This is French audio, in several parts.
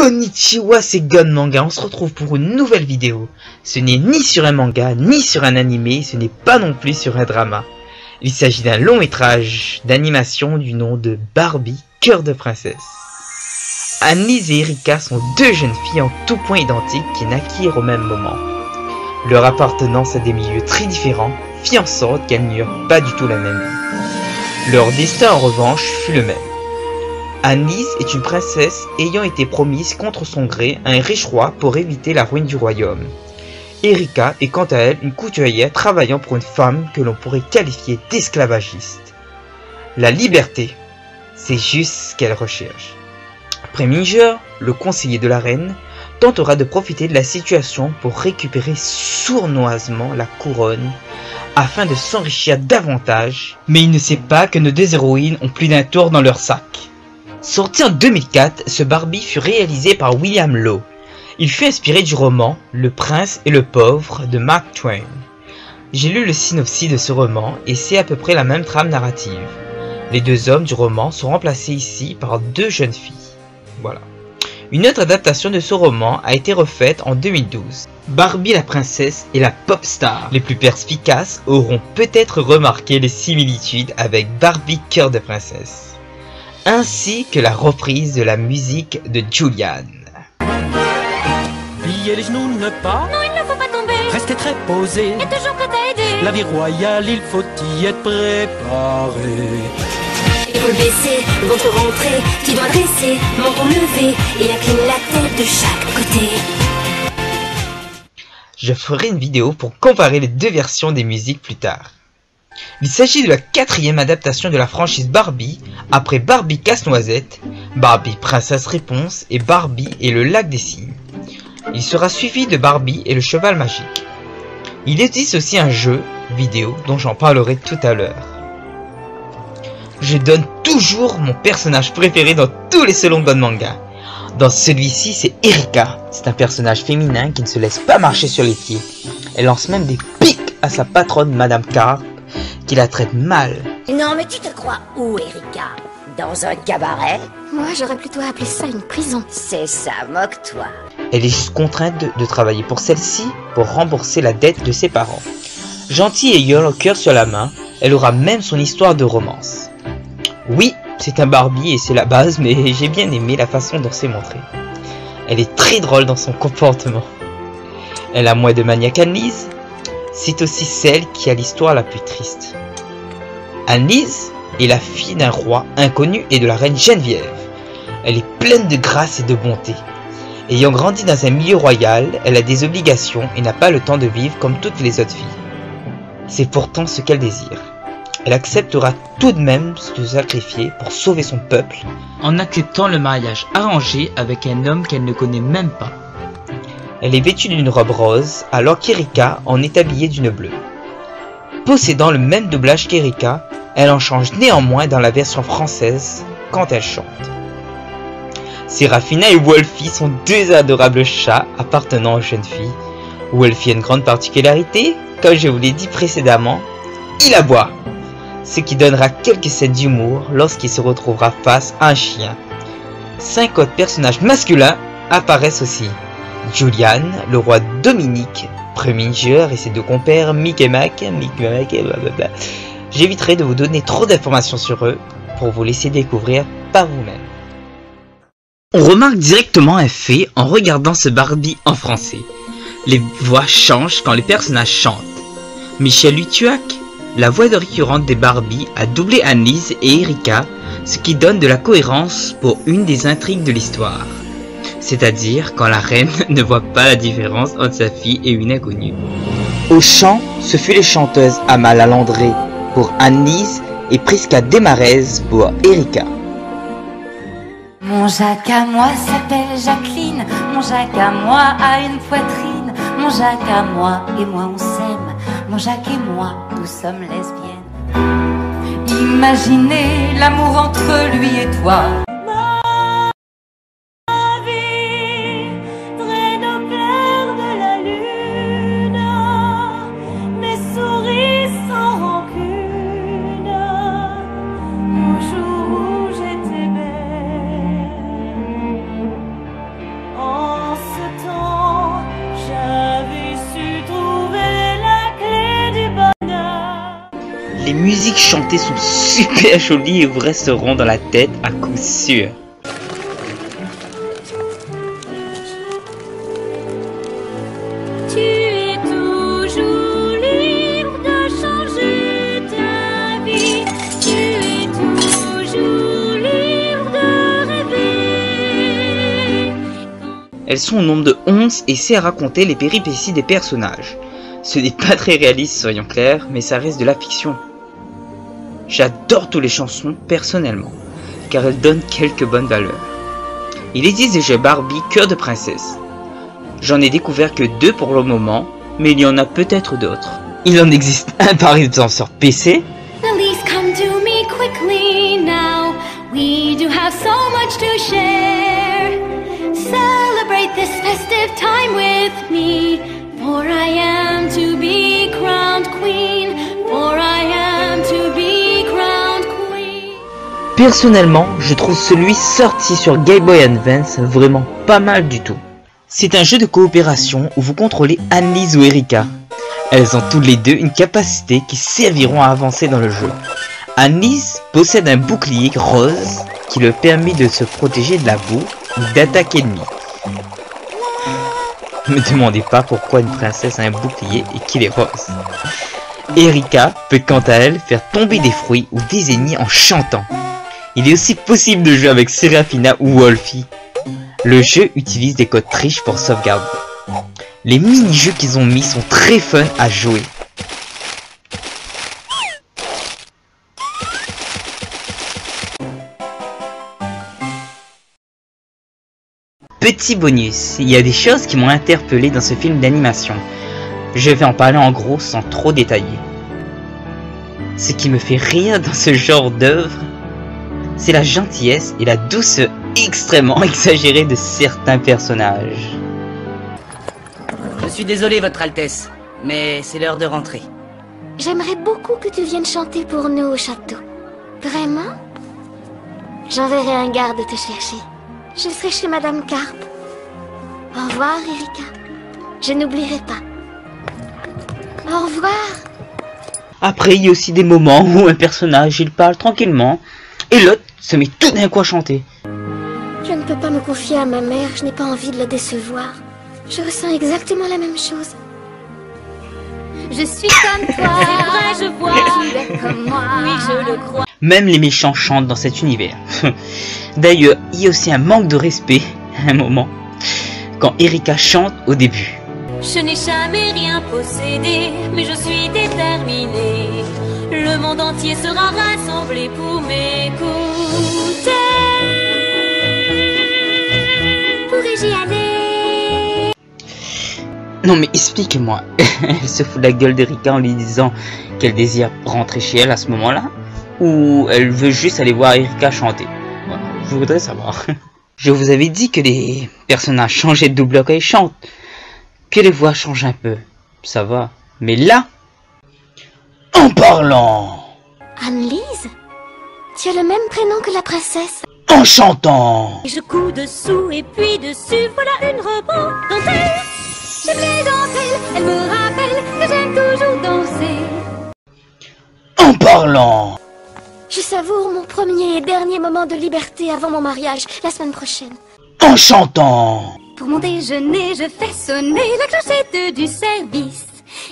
Konnichiwa, c'est Gon Manga, on se retrouve pour une nouvelle vidéo. Ce n'est ni sur un manga, ni sur un animé, ce n'est pas non plus sur un drama. Il s'agit d'un long métrage d'animation du nom de Barbie, Cœur de Princesse. Annelise et Erika sont deux jeunes filles en tout point identiques qui naquirent au même moment. Leur appartenance à des milieux très différents fit en sorte qu'elles n'eurent pas du tout la même vie. Leur destin en revanche fut le même. Annelise est une princesse ayant été promise contre son gré à un riche roi pour éviter la ruine du royaume. Erika est quant à elle une couturière travaillant pour une femme que l'on pourrait qualifier d'esclavagiste. La liberté, c'est juste ce qu'elle recherche. Preminger, le conseiller de la reine, tentera de profiter de la situation pour récupérer sournoisement la couronne afin de s'enrichir davantage, mais il ne sait pas que nos deux héroïnes ont plus d'un tour dans leur sac. Sorti en 2004, ce Barbie fut réalisé par William Law. Il fut inspiré du roman Le Prince et le Pauvre de Mark Twain. J'ai lu le synopsis de ce roman et c'est à peu près la même trame narrative. Les deux hommes du roman sont remplacés ici par deux jeunes filles. Voilà. Une autre adaptation de ce roman a été refaite en 2012. Barbie la princesse et la pop star. Les plus perspicaces auront peut-être remarqué les similitudes avec Barbie Cœur de Princesse, ainsi que la reprise de la musique de Julian. Pliez les genoux, ne pas. Non, il ne faut pas tomber. Restez très posé. Et toujours prêt à aider. La vie royale, il faut y être préparé. Épaule baissée, ventre rentré, tu dois dresser, menton levé et incline la tête de chaque côté. Je ferai une vidéo pour comparer les deux versions des musiques plus tard. Il s'agit de la quatrième adaptation de la franchise Barbie, après Barbie Casse-Noisette, Barbie Princesse Réponse et Barbie et le Lac des Cygnes. Il sera suivi de Barbie et le Cheval Magique. Il existe aussi un jeu vidéo dont j'en parlerai tout à l'heure. Je donne toujours mon personnage préféré dans tous les salons Gon Manga. Dans celui-ci, c'est Erika. C'est un personnage féminin qui ne se laisse pas marcher sur les pieds. Elle lance même des pics à sa patronne Madame Carp, qui la traite mal. Non mais tu te crois où, Erika? Dans un cabaret? Moi, j'aurais plutôt appelé ça une prison. C'est ça, moque-toi. Elle est juste contrainte de travailler pour celle-ci pour rembourser la dette de ses parents. Gentille et ayant le cœur sur la main, elle aura même son histoire de romance. Oui, c'est un Barbie et c'est la base, mais j'ai bien aimé la façon dont c'est montré. Elle est très drôle dans son comportement. Elle a moins de maniaque qu'Annelise. C'est aussi celle qui a l'histoire la plus triste. Annelise est la fille d'un roi inconnu et de la reine Geneviève. Elle est pleine de grâce et de bonté. Ayant grandi dans un milieu royal, elle a des obligations et n'a pas le temps de vivre comme toutes les autres filles. C'est pourtant ce qu'elle désire. Elle acceptera tout de même de se sacrifier pour sauver son peuple, en acceptant le mariage arrangé avec un homme qu'elle ne connaît même pas. Elle est vêtue d'une robe rose, alors qu'Erika en est habillée d'une bleue. Possédant le même doublage qu'Erika, elle en change néanmoins dans la version française quand elle chante. Seraphina et Wolfie sont deux adorables chats appartenant aux jeunes filles. Wolfie a une grande particularité, comme je vous l'ai dit précédemment, il aboie, ce qui donnera quelques scènes d'humour lorsqu'il se retrouvera face à un chien. 5 autres personnages masculins apparaissent aussi. Julian, le roi Dominique, Preminger et ses deux compères Mick et Mac, et blablabla. J'éviterai de vous donner trop d'informations sur eux pour vous laisser découvrir par vous-même. On remarque directement un fait en regardant ce Barbie en français. Les voix changent quand les personnages chantent. Michel Lutuac, la voix récurrente des Barbie, a doublé Annelise et Erika, ce qui donne de la cohérence pour une des intrigues de l'histoire. C'est-à-dire quand la reine ne voit pas la différence entre sa fille et une inconnue. Au chant, ce fut les chanteuses Amala Landré pour Annelise et Prisca Desmarez pour Erika. Mon Jacques à moi s'appelle Jacqueline, mon Jacques à moi a une poitrine, mon Jacques à moi et moi on s'aime, mon Jacques et moi nous sommes lesbiennes. Imaginez l'amour entre lui et toi. Les musiques chantées sont super jolies et vous resteront dans la tête à coup sûr. Tu es toujours libre de changer ta vie. Tu es toujours libre de rêver. Elles sont au nombre de 11 et c'est à raconter les péripéties des personnages. Ce n'est pas très réaliste, soyons clairs, mais ça reste de la fiction. J'adore toutes les chansons personnellement, car elles donnent quelques bonnes valeurs. Il existe des jeux Barbie Cœur de Princesse. J'en ai découvert que 2 pour le moment, mais il y en a peut-être d'autres. Il en existe un par exemple sur PC. Please come to me quickly now. We do have so much to share. Celebrate this festive time with me. For I am to be crowned queen. For I am to be crowned queen. Personnellement, je trouve celui sorti sur Game Boy Advance vraiment pas mal du tout. C'est un jeu de coopération où vous contrôlez Annelise ou Erika. Elles ont toutes les deux une capacité qui serviront à avancer dans le jeu. Annelise possède un bouclier rose qui lui permet de se protéger de la boue ou d'attaques ennemies. Ne me demandez pas pourquoi une princesse a un bouclier et qu'il est rose. Erika peut quant à elle faire tomber des fruits ou des ennemis en chantant. Il est aussi possible de jouer avec Seraphina ou Wolfie. Le jeu utilise des codes triches pour sauvegarder. Les mini-jeux qu'ils ont mis sont très fun à jouer. Petit bonus, il y a des choses qui m'ont interpellé dans ce film d'animation. Je vais en parler en gros sans trop détailler. Ce qui me fait rire dans ce genre d'œuvre, c'est la gentillesse et la douceur extrêmement exagérée de certains personnages. Je suis désolé, Votre Altesse, mais c'est l'heure de rentrer. J'aimerais beaucoup que tu viennes chanter pour nous au château. Vraiment? J'enverrai un garde te chercher. Je serai chez Madame Carpe. Au revoir, Erika. Je n'oublierai pas. Au revoir. Après, il y a aussi des moments où un personnage il parle tranquillement et l'autre se met tout d'un coup à chanter. Je ne peux pas me confier à ma mère, je n'ai pas envie de la décevoir. Je ressens exactement la même chose. Je suis comme toi, c'est vrai, je vois. Tu es comme moi, oui, je le crois. Même les méchants chantent dans cet univers. D'ailleurs, il y a aussi un manque de respect, à un moment, quand Erika chante au début. Je n'ai jamais rien possédé, mais je suis déterminée. Le monde entier sera rassemblé pour m'écouter. Pourrais-je y aller? Non mais expliquez-moi, elle se fout de la gueule d'Erika en lui disant qu'elle désire rentrer chez elle à ce moment-là? Ou elle veut juste aller voir Erika chanter? Voilà, je voudrais savoir. Je vous avais dit que les personnages changeaient de doubleur quand ils chantent, que les voix changent un peu, ça va. Mais là, en parlant, Annelise? Tu as le même prénom que la princesse. en chantant, Je couds dessous et puis dessus, voilà une robe dentelle. J'aime les dentelles, elles me rappellent que j'aime toujours danser. en parlant, Je savoure mon premier et dernier moment de liberté avant mon mariage, la semaine prochaine. en chantant, Pour mon déjeuner, je fais sonner la clochette du service.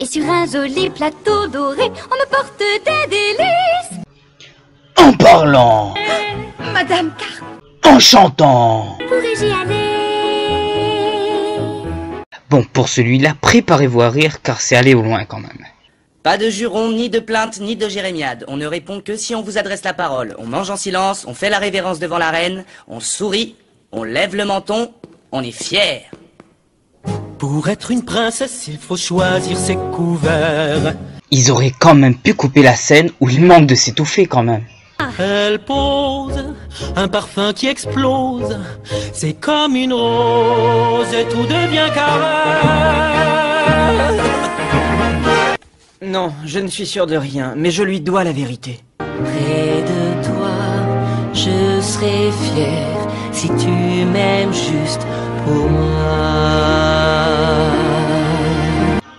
Et sur un joli plateau doré, on me porte des délices. en parlant, Madame Carpe, en chantant. pourrais-je y aller? Bon, pour celui-là, préparez-vous à rire car c'est aller au loin quand même. Pas de jurons, ni de plaintes, ni de jérémiades. On ne répond que si on vous adresse la parole. On mange en silence, on fait la révérence devant la reine, on sourit, on lève le menton, on est fier. Pour être une princesse, il faut choisir ses couverts. Ils auraient quand même pu couper la scène où il manque de s'étouffer quand même. Elle pose un parfum qui explose. C'est comme une rose et tout devient carré. Non, je ne suis sûr de rien, mais je lui dois la vérité. Près de toi, je serai fier si tu m'aimes juste pour moi.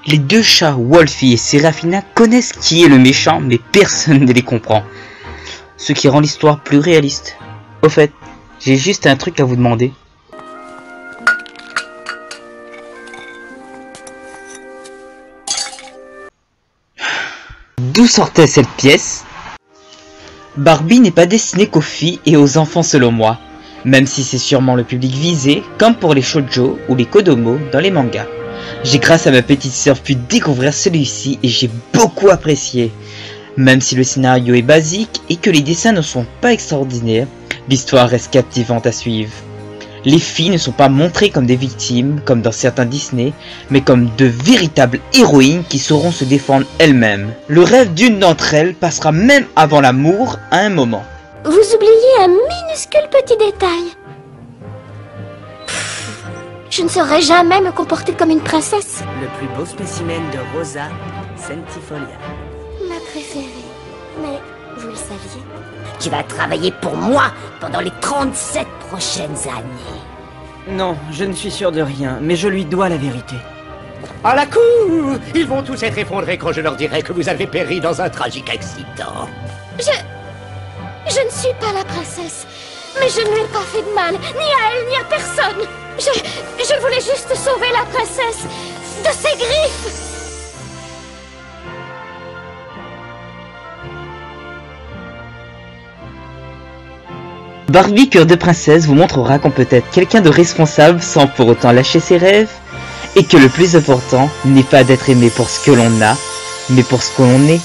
Les deux chats, Wolfie et Serafina, connaissent qui est le méchant, mais personne ne les comprend. Ce qui rend l'histoire plus réaliste. Au fait, j'ai juste un truc à vous demander. D'où sortait cette pièce? Barbie n'est pas destinée qu'aux filles et aux enfants selon moi, même si c'est sûrement le public visé, comme pour les shoujo ou les kodomo dans les mangas. J'ai grâce à ma petite sœur pu découvrir celui-ci et j'ai beaucoup apprécié. Même si le scénario est basique et que les dessins ne sont pas extraordinaires, l'histoire reste captivante à suivre. Les filles ne sont pas montrées comme des victimes, comme dans certains Disney, mais comme de véritables héroïnes qui sauront se défendre elles-mêmes. Le rêve d'une d'entre elles passera même avant l'amour à un moment. Vous oubliez un minuscule petit détail. Je ne saurais jamais me comporter comme une princesse. Le plus beau spécimen de Rosa centifolia. Ma préférée. Mais vous le saviez? Tu vas travailler pour moi pendant les 37 prochaines années. Non, je ne suis sûr de rien, mais je lui dois la vérité. À la cour! Ils vont tous être effondrés quand je leur dirai que vous avez péri dans un tragique accident. Je ne suis pas la princesse, mais je ne lui ai pas fait de mal, ni à elle, ni à personne. Je voulais juste sauver la princesse de ses griffes. Barbie Cœur de Princesse vous montrera qu'on peut être quelqu'un de responsable sans pour autant lâcher ses rêves, et que le plus important n'est pas d'être aimé pour ce que l'on a, mais pour ce que l'on est.